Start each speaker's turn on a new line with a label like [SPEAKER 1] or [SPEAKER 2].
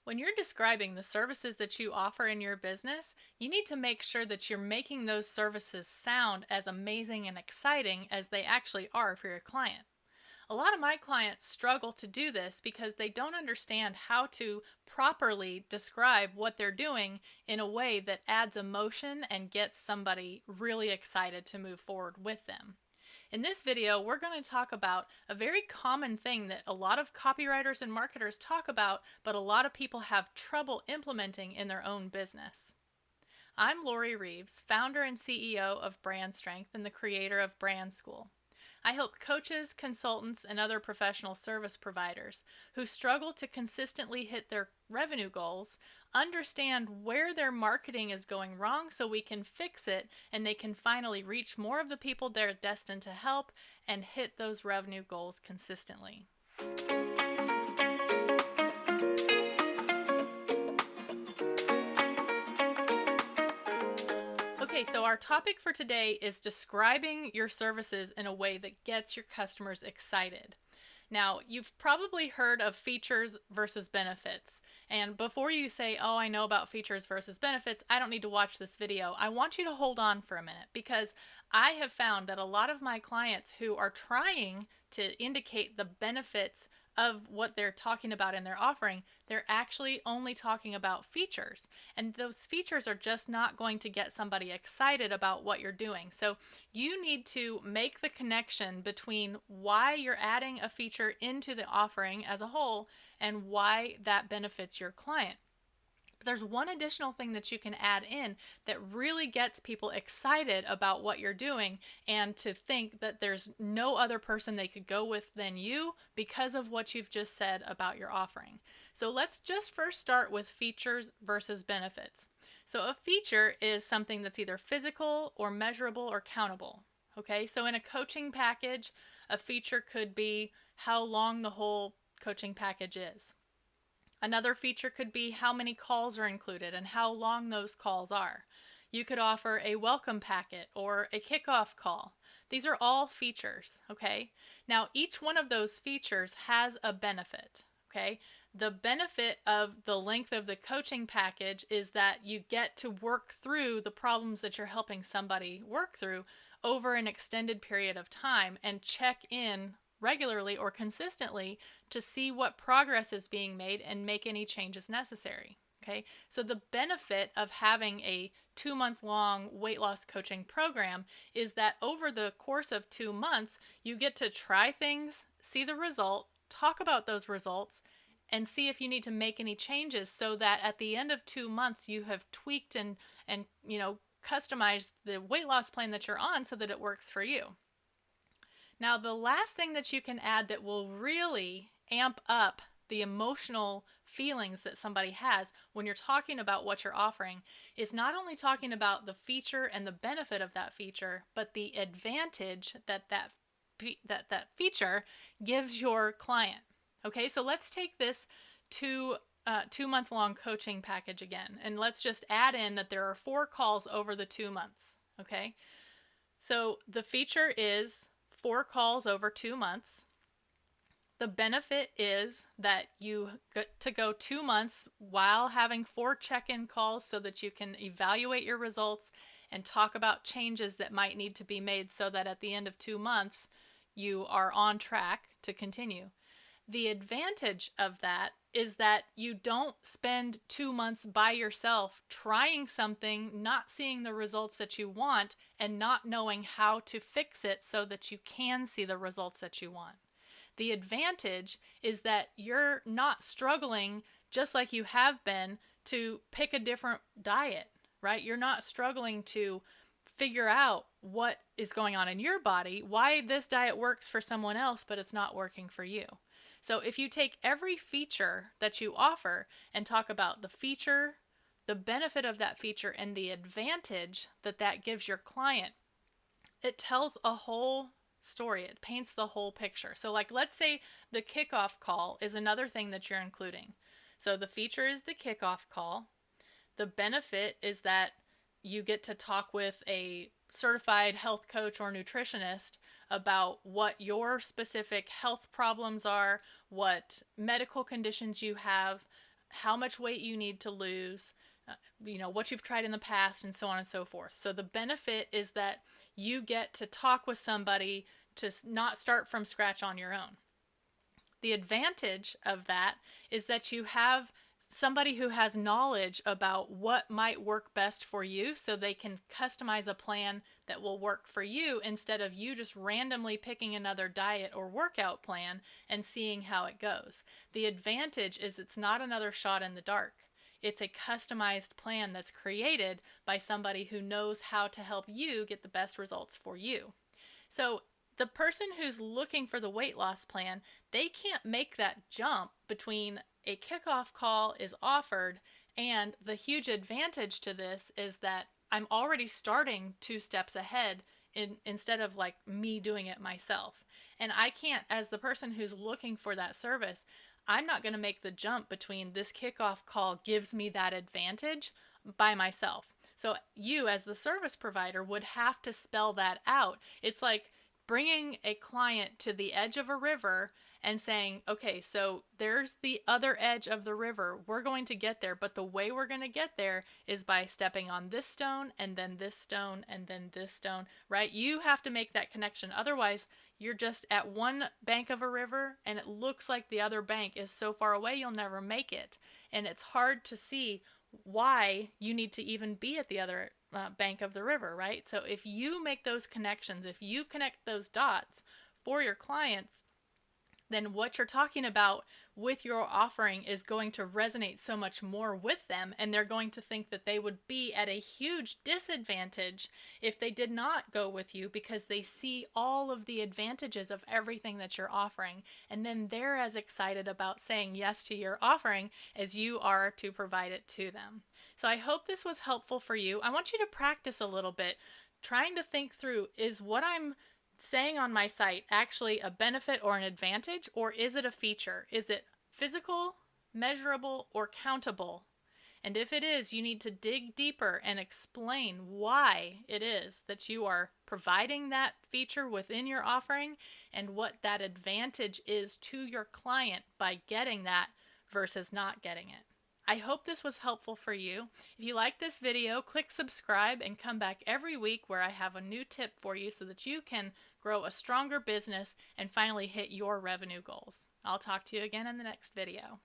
[SPEAKER 1] When you're describing the services that you offer in your business, you need to make sure that you're making those services sound as amazing and exciting as they actually are for your client. A lot of my clients struggle to do this because they don't understand how to properly describe what they're doing in a way that adds emotion and gets somebody really excited to move forward with them. In this video, we're going to talk about a very common thing that a lot of copywriters and marketers talk about, but a lot of people have trouble implementing in their own business. I'm Lori Reeves, founder and CEO of Brand Strength and the creator of Brand School. I help coaches, consultants, and other professional service providers who struggle to consistently hit their revenue goals understand where their marketing is going wrong so we can fix it and they can finally reach more of the people they're destined to help and hit those revenue goals consistently. Okay, so our topic for today is describing your services in a way that gets your customers excited. Now, you've probably heard of features versus benefits. And before you say, oh, I know about features versus benefits, I don't need to watch this video. I want you to hold on for a minute because I have found that a lot of my clients who are trying to indicate the benefits of what they're talking about in their offering, they're actually only talking about features. And those features are just not going to get somebody excited about what you're doing. So you need to make the connection between why you're adding a feature into the offering as a whole and why that benefits your client. But there's one additional thing that you can add in that really gets people excited about what you're doing and to think that there's no other person they could go with than you because of what you've just said about your offering. So let's just first start with features versus benefits. So a feature is something that's either physical or measurable or countable. Okay, so in a coaching package, a feature could be how long the whole coaching package is. Another feature could be how many calls are included and how long those calls are. You could offer a welcome packet or a kickoff call. These are all features, okay? Now, each one of those features has a benefit, okay? The benefit of the length of the coaching package is that you get to work through the problems that you're helping somebody work through over an extended period of time and check in regularly or consistently to see what progress is being made and make any changes necessary. Okay, so the benefit of having a 2-month long weight loss coaching program is that over the course of 2 months, you get to try things, see the result, talk about those results, and see if you need to make any changes so that at the end of 2 months, you have tweaked and customized the weight loss plan that you're on so that it works for you. Now, the last thing that you can add that will really amp up the emotional feelings that somebody has when you're talking about what you're offering is not only talking about the feature and the benefit of that feature, but the advantage that feature gives your client. Okay, so let's take this 2-month long coaching package again, and let's just add in that there are 4 calls over the 2 months. Okay, so the feature is 4 calls over 2 months. The benefit is that you get to go 2 months while having 4 check-in calls so that you can evaluate your results and talk about changes that might need to be made so that at the end of 2 months you are on track to continue. The advantage of that is that you don't spend 2 months by yourself trying something, not seeing the results that you want, and not knowing how to fix it so that you can see the results that you want. The advantage is that you're not struggling just like you have been to pick a different diet, right? You're not struggling to figure out what is going on in your body, why this diet works for someone else, but it's not working for you. So if you take every feature that you offer and talk about the feature, the benefit of that feature, and the advantage that that gives your client, it tells a whole story. It paints the whole picture. So like, let's say the kickoff call is another thing that you're including. So the feature is the kickoff call. The benefit is that you get to talk with a certified health coach or nutritionist about what your specific health problems are, what medical conditions you have, how much weight you need to lose, what you've tried in the past, and so on and so forth. So the benefit is that you get to talk with somebody to not start from scratch on your own. The advantage of that is that you have somebody who has knowledge about what might work best for you, so they can customize a plan that will work for you instead of you just randomly picking another diet or workout plan and seeing how it goes. The advantage is it's not another shot in the dark. It's a customized plan that's created by somebody who knows how to help you get the best results for you. So the person who's looking for the weight loss plan, they can't make that jump between a kickoff call is offered, and the huge advantage to this is that I'm already starting 2 steps ahead instead of like me doing it myself. And I can't, as the person who's looking for that service, I'm not going to make the jump between this kickoff call gives me that advantage by myself. So you, as the service provider, would have to spell that out. It's like bringing a client to the edge of a river and saying, okay, so there's the other edge of the river. We're going to get there, but the way we're going to get there is by stepping on this stone and then this stone and then this stone, right? You have to make that connection. Otherwise, you're just at one bank of a river and it looks like the other bank is so far away you'll never make it. And it's hard to see why you need to even be at the other bank of the river, right? So if you make those connections, if you connect those dots for your clients, then what you're talking about with your offering is going to resonate so much more with them, and they're going to think that they would be at a huge disadvantage if they did not go with you, because they see all of the advantages of everything that you're offering, and then they're as excited about saying yes to your offering as you are to provide it to them. So I hope this was helpful for you. I want you to practice a little bit, trying to think through, is what I'm saying on my site actually a benefit or an advantage, or is it a feature? Is it physical, measurable, or countable? And if it is, you need to dig deeper and explain why it is that you are providing that feature within your offering and what that advantage is to your client by getting that versus not getting it. I hope this was helpful for you. If you like this video, click subscribe and come back every week where I have a new tip for you so that you can grow a stronger business and finally hit your revenue goals. I'll talk to you again in the next video.